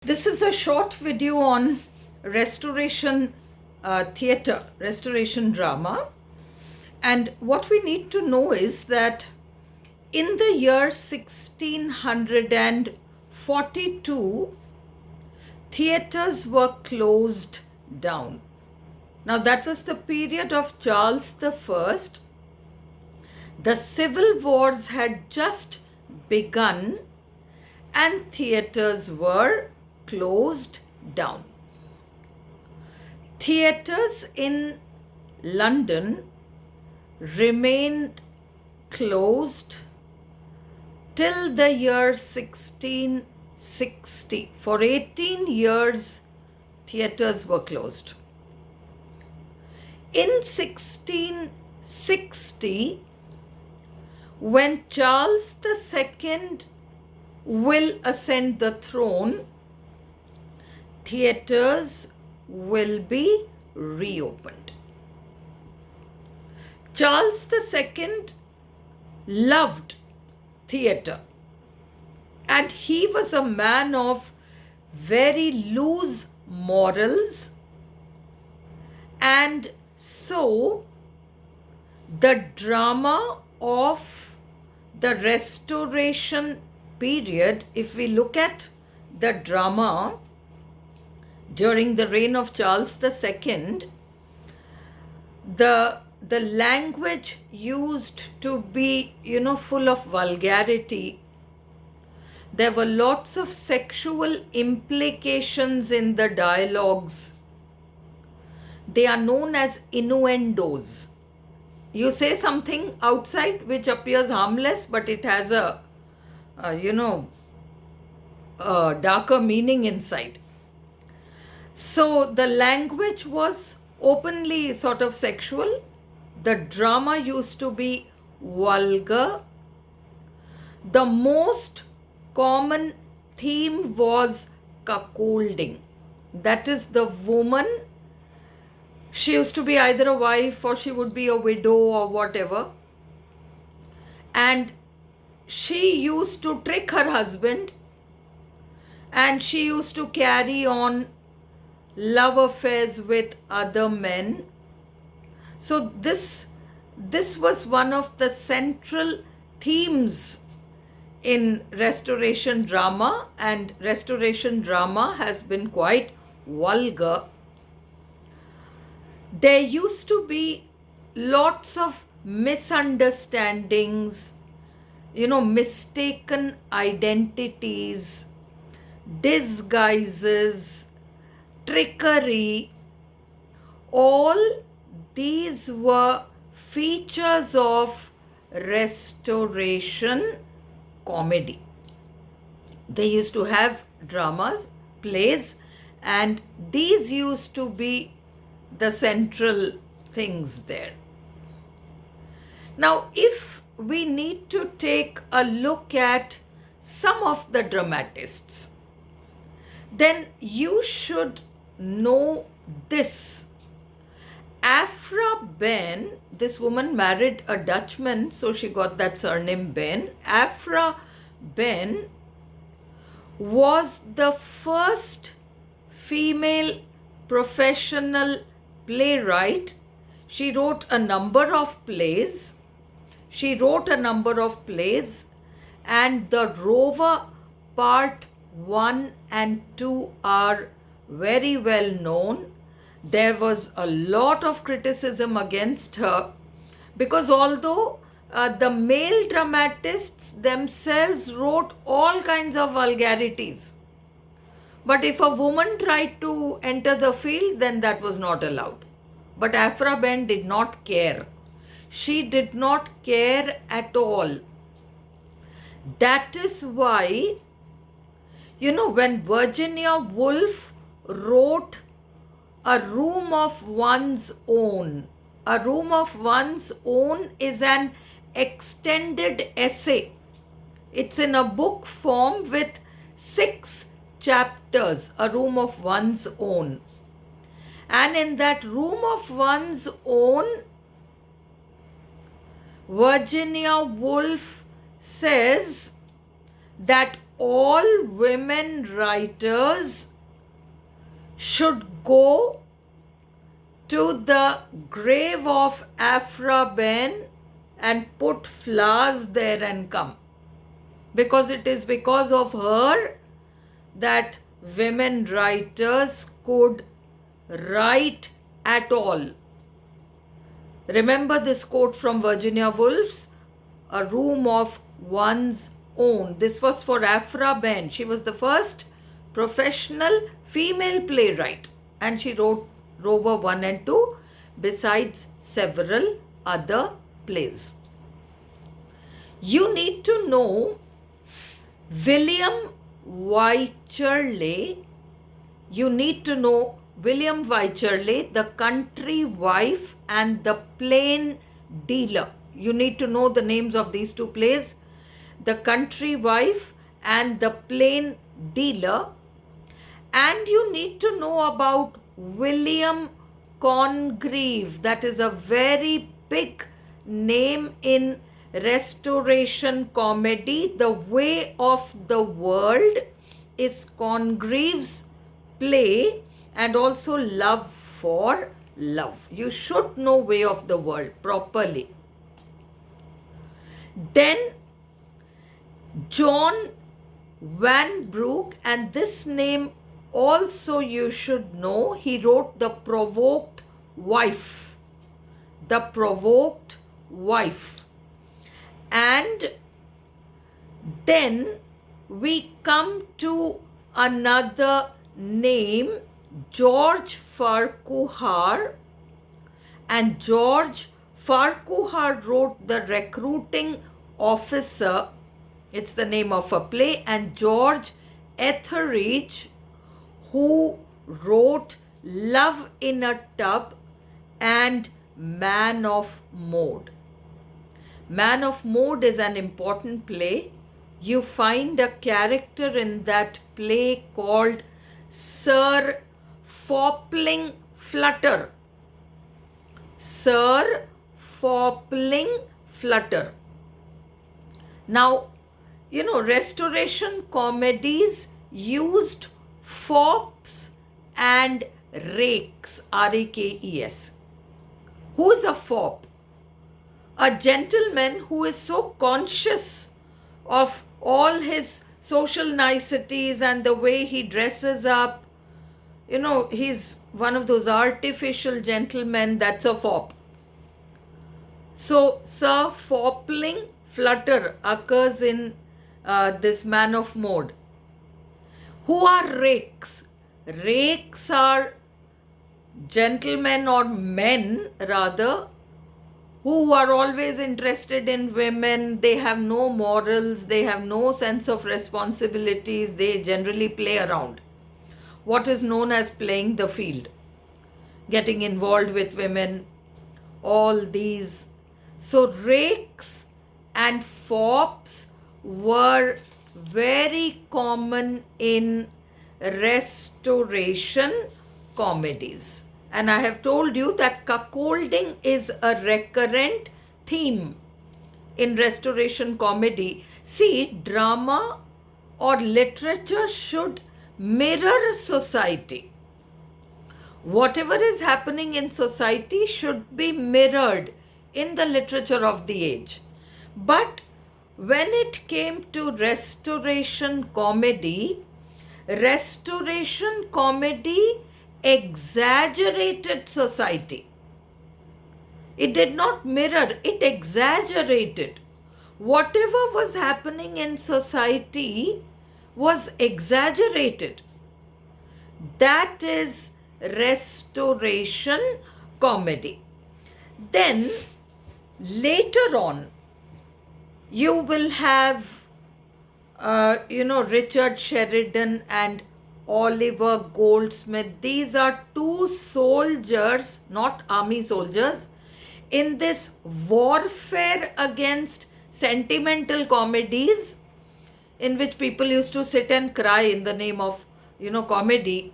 This is a short video on restoration theatre, restoration drama. And what we need to know is that in the year 1642, theatres were closed down. Now, that was the period of Charles I. The civil wars had just begun and theatres were closed down. Theatres in London remained closed till the year 1660. For 18 years, theatres were closed. In 1660, when Charles II will ascend the throne, theatres will be reopened. Charles II loved theatre, and he was a man of very loose morals, and so the drama of the Restoration period, if we look at the drama during the reign of Charles II, the language used to be, full of vulgarity. There were lots of sexual implications in the dialogues. They are known as innuendos. You say something outside which appears harmless, but it has a darker meaning inside. So the language was openly sort of sexual. The drama used to be vulgar. The most common theme was cuckolding. That is, the woman, she used to be either a wife or she would be a widow or whatever. And she used to trick her husband, and she used to carry on love affairs with other men. So this was one of the central themes in Restoration drama, and Restoration drama has been quite vulgar. There used to be lots of misunderstandings, mistaken identities, disguises, trickery. All these were features of Restoration comedy. They used to have dramas, plays, and these used to be the central things there. Now, if we need to take a look at some of the dramatists, then you should know this. Afra Ben, this woman married a Dutchman, so she got that surname Ben. Afra Ben was the first female professional playwright. She wrote a number of plays. And the Rover Part 1 and 2 are very well known. There was a lot of criticism against her because although the male dramatists themselves wrote all kinds of vulgarities, but if a woman tried to enter the field, then that was not allowed. But Afra Ben did not care. She did not care at all. That is why, when Virginia Woolf wrote A Room of One's Own, A Room of One's Own is an extended essay. It's in a book form with 6 chapters, A Room of One's Own. And in that Room of One's Own, Virginia Woolf says that all women writers should go to the grave of Afra Ben and put flowers there and come. Because it is because of her that women writers could write at all. Remember this quote from Virginia Woolf's, "A room of one's own." This was for Afra Ben. She was the first professional female playwright, and she wrote Rover 1 and 2 besides several other plays. You need to know William Wycherley. You need to know William Wycherley, The Country Wife and The Plain Dealer. You need to know the names of these two plays, The Country Wife and The Plain Dealer. And you need to know about William Congreve. That is a very big name in Restoration comedy. The Way of the World is Congreve's play, and also Love for Love. You should know Way of the World properly. Then John Vanbrugh, and this name also you should know. He wrote The Provoked Wife. The Provoked Wife. And then we come to another name, George Farquhar. And George Farquhar wrote The Recruiting Officer. It's the name of a play. And George Etheridge, who wrote Love in a Tub and Man of Mode. Man of Mode is an important play. You find a character in that play called Sir Fopling Flutter. Sir Fopling Flutter. Now, you know, Restoration comedies used fops and rakes, R-A-K-E-S. Who's a fop? A gentleman who is so conscious of all his social niceties and the way he dresses up. You know, he's one of those artificial gentlemen. That's a fop. So, Sir Fopling Flutter occurs in this Man of Mode. Who are rakes? Rakes are gentlemen, or men rather, who are always interested in women. They have no morals, they have no sense of responsibilities, they generally play around. What is known as playing the field, getting involved with women, all these. So rakes and fops were very common in Restoration comedies. And I have told you that cuckolding is a recurrent theme in Restoration comedy. See, drama or literature should mirror society. Whatever is happening in society should be mirrored in the literature of the age. But when it came to Restoration comedy exaggerated society. It did not mirror, it exaggerated. Whatever was happening in society was exaggerated. That is Restoration comedy. Then later on, you will have, Richard Sheridan and Oliver Goldsmith. These are two soldiers, not army soldiers, in this warfare against sentimental comedies in which people used to sit and cry in the name of, comedy.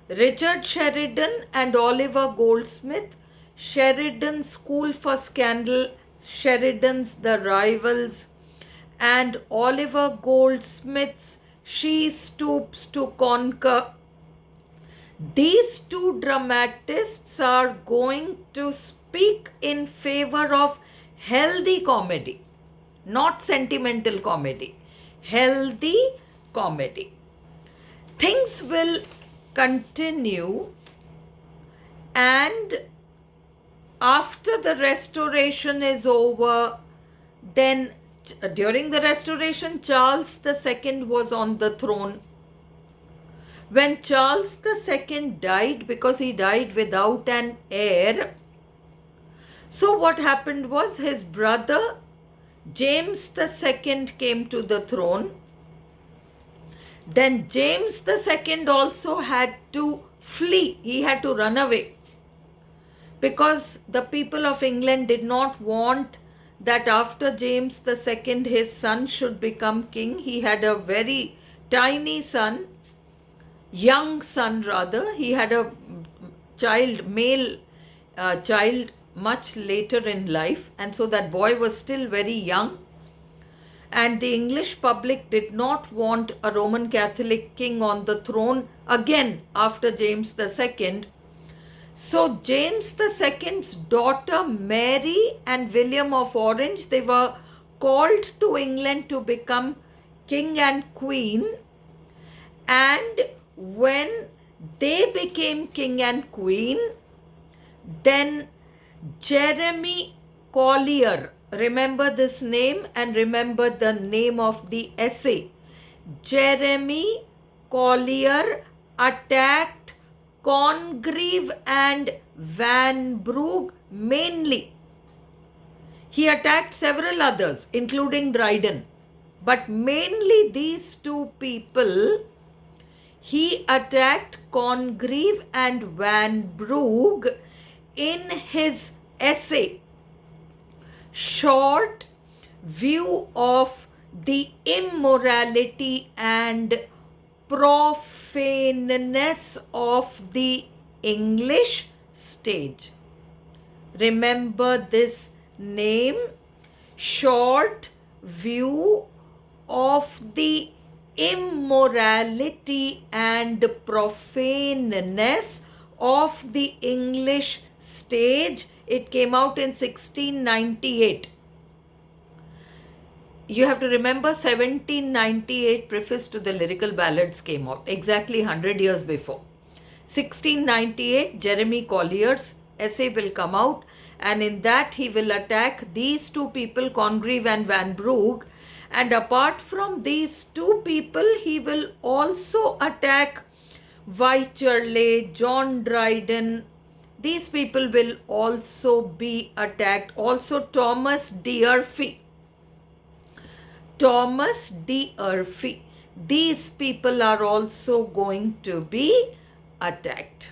Richard Sheridan and Oliver Goldsmith, Sheridan's School for Scandal, Sheridan's The Rivals, and Oliver Goldsmith's She Stoops to Conquer. These two dramatists are going to speak in favor of healthy comedy, not sentimental comedy, healthy comedy. Things will continue, and after the restoration is over, then during the restoration, Charles II was on the throne. When Charles II died, because he died without an heir, so what happened was his brother James II came to the throne. Then James II also had to flee. He had to run away, because the people of England did not want that after James II, his son should become king. He had a very tiny son, young son rather. He had a child, male child, much later in life, and so that boy was still very young. And the English public did not want a Roman Catholic king on the throne again after James II. So James II's daughter Mary and William of Orange, they were called to England to become king and queen. And when they became king and queen, then Jeremy Collier, remember this name and remember the name of the essay. Jeremy Collier attacked Congreve and Vanbrugh mainly. He attacked several others, including Dryden, but mainly these two people. He attacked Congreve and Vanbrugh in his essay, Short View of the Immorality and Profaneness of the English Stage. Remember this name, Short View of the Immorality and Profaneness of the English Stage. It came out in 1698. You have to remember 1798 Preface to the Lyrical Ballads came out, exactly 100 years before. 1698 Jeremy Collier's essay will come out, and in that he will attack these two people, Congreve and Vanbrugh. And apart from these two people, he will also attack Wycherley, John Dryden. These people will also be attacked. Also Thomas D'Urfey. Thomas D'Urfey. These people are also going to be attacked.